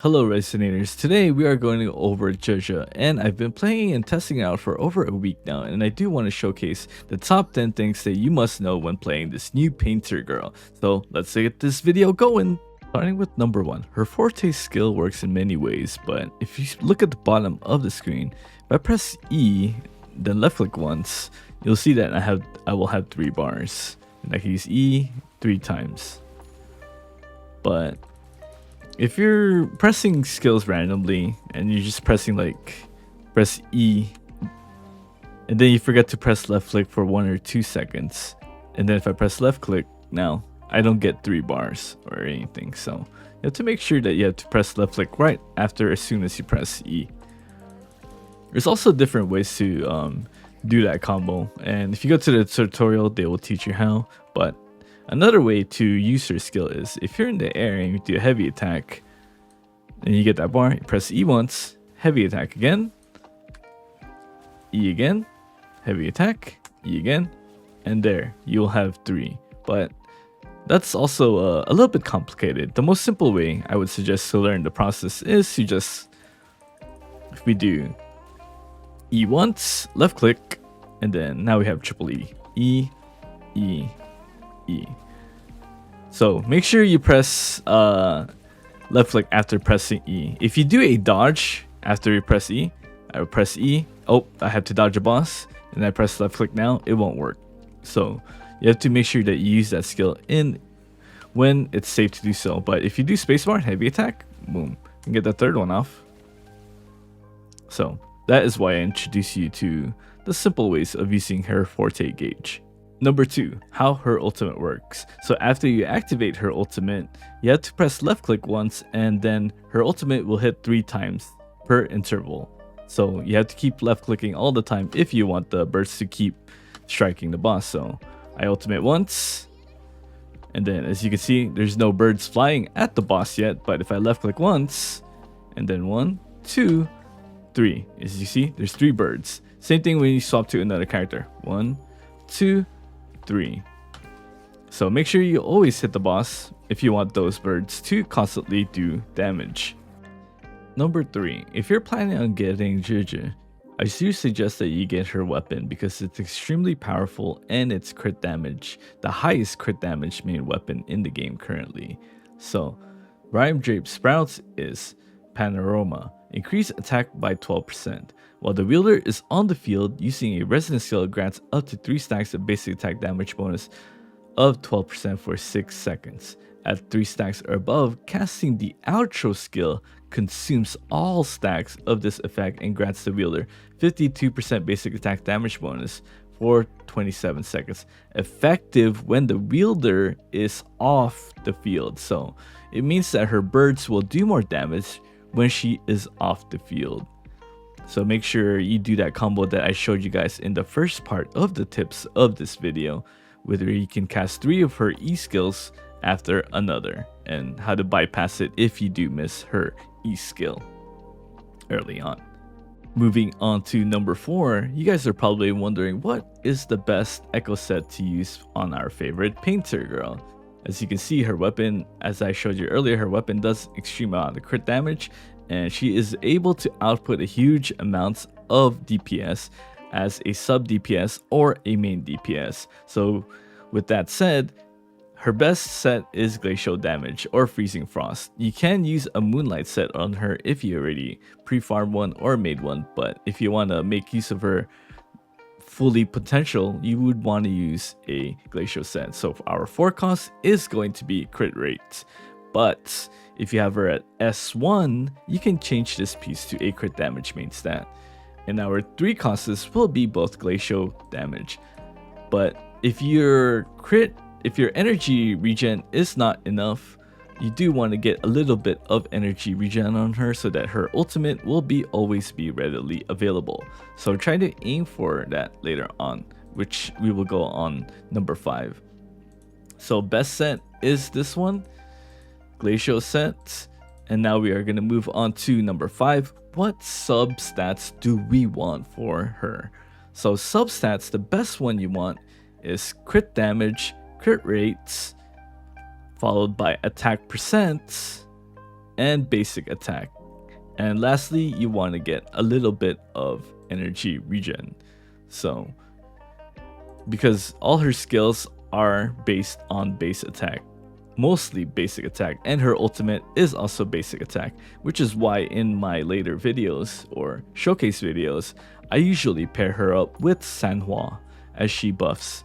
Hello Resonators, today we are going to go over Zhezhi, and I've been playing and testing it out for over a week now, and I do want to showcase the top 10 things that you must know when playing this new painter girl. So let's get this video going! Starting with number 1, her Forte skill works in many ways, but if you look at the bottom of the screen, if I press E, then left click once, you'll see that I will have 3 bars, and I can use E 3 times. But if you're pressing skills randomly and you're just pressing press E and then you forget to press left click for 1 or 2 seconds, and then if I press left click now, I don't get 3 bars or anything. So you have to make sure that you have to press left click right after as soon as you press E. There's also different ways to do that combo, and if you go to the tutorial they will teach you how. But another way to use your skill is if you're in the air and you do a heavy attack, and you get that bar, you press E once, heavy attack again, E again, heavy attack, E again, and there, you'll have 3. But that's also a little bit complicated. The most simple way I would suggest to learn the process is to just, if we do E once, left click, and then now we have triple E. E, E, E. So make sure you press left click after pressing E. If you do a dodge after you press E, I would press E. Oh, I have to dodge a boss, and I press left click now, it won't work. So you have to make sure that you use that skill in when it's safe to do so. But if you do spacebar, heavy attack, boom, you can get the third one off. So that is why I introduce you to the simple ways of using her Forte gauge. Number 2, how her ultimate works. So after you activate her ultimate, you have to press left click once, and then her ultimate will hit 3 times per interval. So you have to keep left clicking all the time if you want the bursts to keep striking the boss. So I ultimate once, and then as you can see, there's no birds flying at the boss yet, but if I left click once, and then 1, 2, 3, as you see, there's 3 birds. Same thing when you swap to another character. 1, 2, 3. So make sure you always hit the boss if you want those birds to constantly do damage. Number 3, if you're planning on getting Zhezhi, I do suggest that you get her weapon because it's extremely powerful and it's crit damage, the highest crit damage main weapon in the game currently. So Rhyme Drape Sprouts is Panorama, increase attack by 12%. While the wielder is on the field, using a resonance skill grants up to 3 stacks of basic attack damage bonus of 12% for 6 seconds. At 3 stacks or above, casting the outro skill consumes all stacks of this effect and grants the wielder 52% basic attack damage bonus for 27 seconds, effective when the wielder is off the field. So it means that her birds will do more damage when she is off the field. So make sure you do that combo that I showed you guys in the first part of the tips of this video, where you can cast 3 of her E skills after another, and how to bypass it if you do miss her E skill early on. Moving on to number 4, you guys are probably wondering what is the best echo set to use on our favorite painter girl. As you can see, her weapon, as I showed you earlier, her weapon does extreme amount of crit damage, and she is able to output a huge amounts of DPS as a sub DPS or a main DPS. So with that said, her best set is Glacial Damage or Freezing Frost. You can use a Moonlight set on her if you already pre-farmed one or made one, but if you want to make use of her fully potential, you would want to use a Glacial set. So our forecast is going to be crit rate, but if you have her at S1, you can change this piece to a crit damage main stat. And our 3 causes will be both Glacial Damage. But if your energy regen is not enough, you do want to get a little bit of energy regen on her so that her ultimate will always be readily available. So try to aim for that later on, which we will go on number 5. So best set is this one, Glacial set. And now we are going to move on to number 5. What sub stats do we want for her? So sub stats, the best one you want is crit damage, crit rates, followed by attack percent, and basic attack. And lastly, you want to get a little bit of energy regen. So, because all her skills are based on base attack, mostly basic attack, and her ultimate is also basic attack, which is why in my later videos or showcase videos, I usually pair her up with Sanhua as she buffs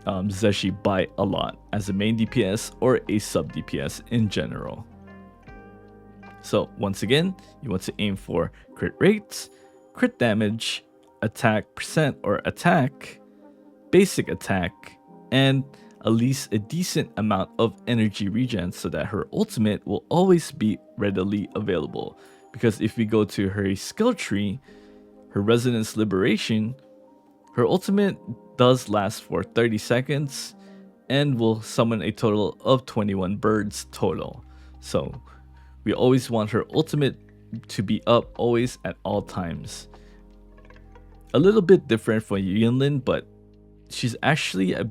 Zhezhi by a lot as a main DPS or a sub DPS in general. So once again, you want to aim for crit rates, crit damage, attack percent or attack, basic attack, and at least a decent amount of energy regen so that her ultimate will always be readily available. Because if we go to her skill tree, her Resonance Liberation, her ultimate does last for 30 seconds and will summon a total of 21 birds total. So we always want her ultimate to be up always at all times. A little bit different from Yunlin, but she's actually a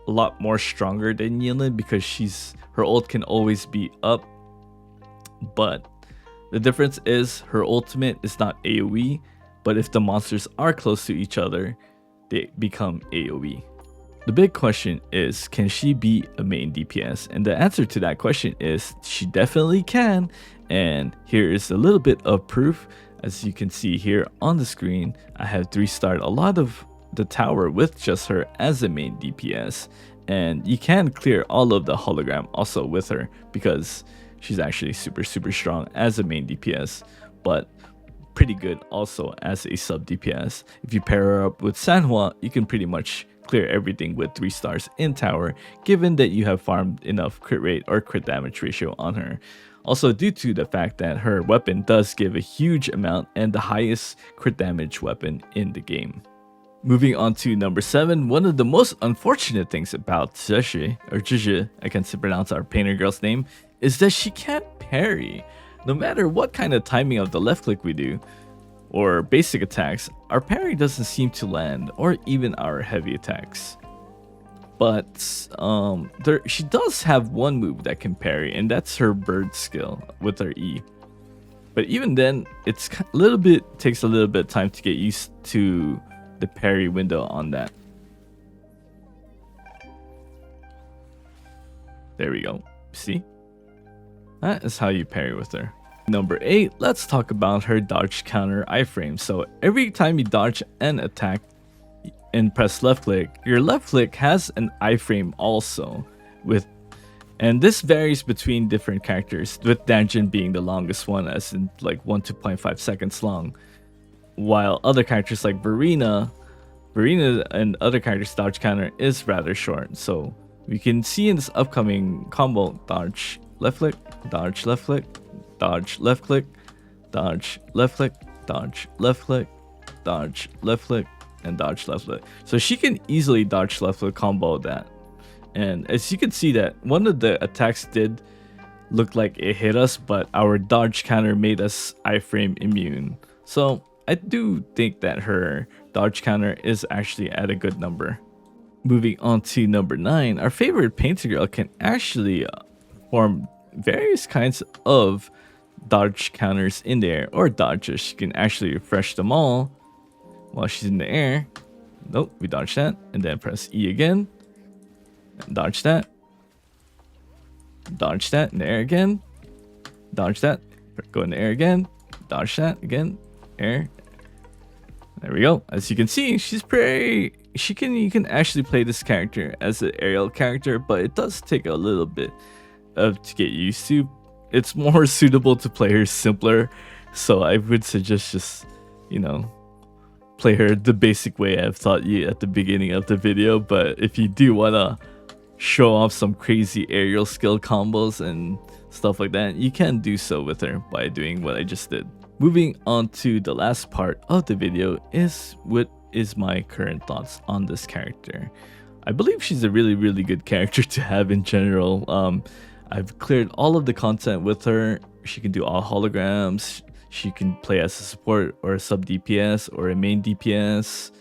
lot more stronger than Yunlin because her ult can always be up. But the difference is her ultimate is not AoE, but if the monsters are close to each other, they become AoE. The big question is, can she be a main DPS? And the answer to that question is she definitely can. And here is a little bit of proof. As you can see here on the screen, I have 3-starred a lot of the tower with just her as a main DPS. And you can clear all of the hologram also with her because she's actually super strong as a main DPS, but pretty good also as a sub DPS. If you pair her up with Sanhua, you can pretty much clear everything with 3 stars in tower, given that you have farmed enough crit rate or crit damage ratio on her. Also, due to the fact that her weapon does give a huge amount and the highest crit damage weapon in the game. Moving on to number 7, one of the most unfortunate things about Zhezhi, or Zhezhi, I can't pronounce our painter girl's name, is that she can't parry. No matter what kind of timing of the left click we do, or basic attacks, our parry doesn't seem to land, or even our heavy attacks. But she does have one move that can parry, and that's her bird skill with her E. But even then, it's takes a little bit of time to get used to the parry window on that. There we go. See? That is how you parry with her. Number 8, let's talk about her dodge counter iframe. So every time you dodge an attack and press left click, your left click has an iframe also and this varies between different characters, with Danjin being the longest one, as in like 1 to 0.5 seconds long, while other characters like Verena and other characters' dodge counter is rather short. So we can see in this upcoming combo, dodge left click, dodge left click, dodge left click, dodge left click, dodge left click, dodge left click, and dodge left click. So she can easily dodge left click combo that. And as you can see that one of the attacks did look like it hit us, but our dodge counter made us iframe immune. So I do think that her dodge counter is actually at a good number. Moving on to number 9, our favorite painter girl can actually perform various kinds of dodge counters in the air, or dodges. She can actually refresh them all while she's in the air. Nope, we dodge that, and then press E again, and dodge that in the air again, dodge that, go in the air again, dodge that again, air. There we go. As you can see, you can actually play this character as an aerial character, but it does take a little bit to get used to. It's more suitable to play her simpler, so I would suggest just, play her the basic way I've taught you at the beginning of the video. But if you do want to show off some crazy aerial skill combos and stuff like that, you can do so with her by doing what I just did. Moving on to the last part of the video is what is my current thoughts on this character. I believe she's a really good character to have in general. I've cleared all of the content with her. She can do all holograms. She can play as a support or a sub DPS or a main DPS.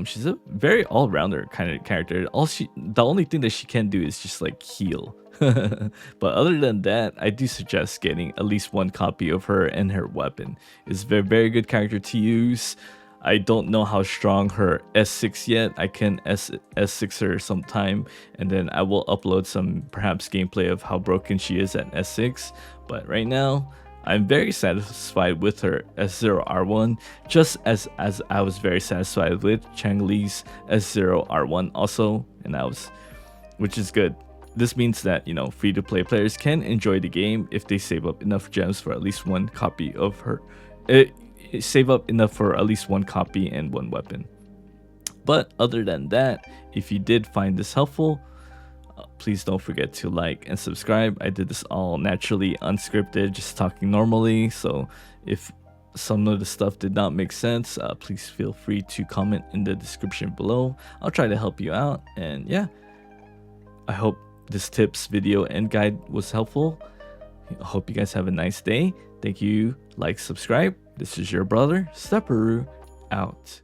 She's a very all-rounder kind of character. The only thing that she can do is just like heal. But other than that, I do suggest getting at least one copy of her and her weapon. It's a very, very good character to use. I don't know how strong her S6 yet. I can S6 her sometime, and then I will upload some perhaps gameplay of how broken she is at S6. But right now, I'm very satisfied with her S0R1, just as I was very satisfied with Changli's S0R1 also, which is good. This means that, you know, free-to-play players can enjoy the game if they save up enough gems for at least one copy of her. Save up enough for at least one copy and one weapon. But other than that, if you did find this helpful, please don't forget to like and subscribe. I did this all naturally, unscripted, just talking normally. So if some of the stuff did not make sense, please feel free to comment in the description below. I'll try to help you out. And yeah, I hope this tips video and guide was helpful. I hope you guys have a nice day. Thank you. Like, subscribe. This is your brother, Steparu, out.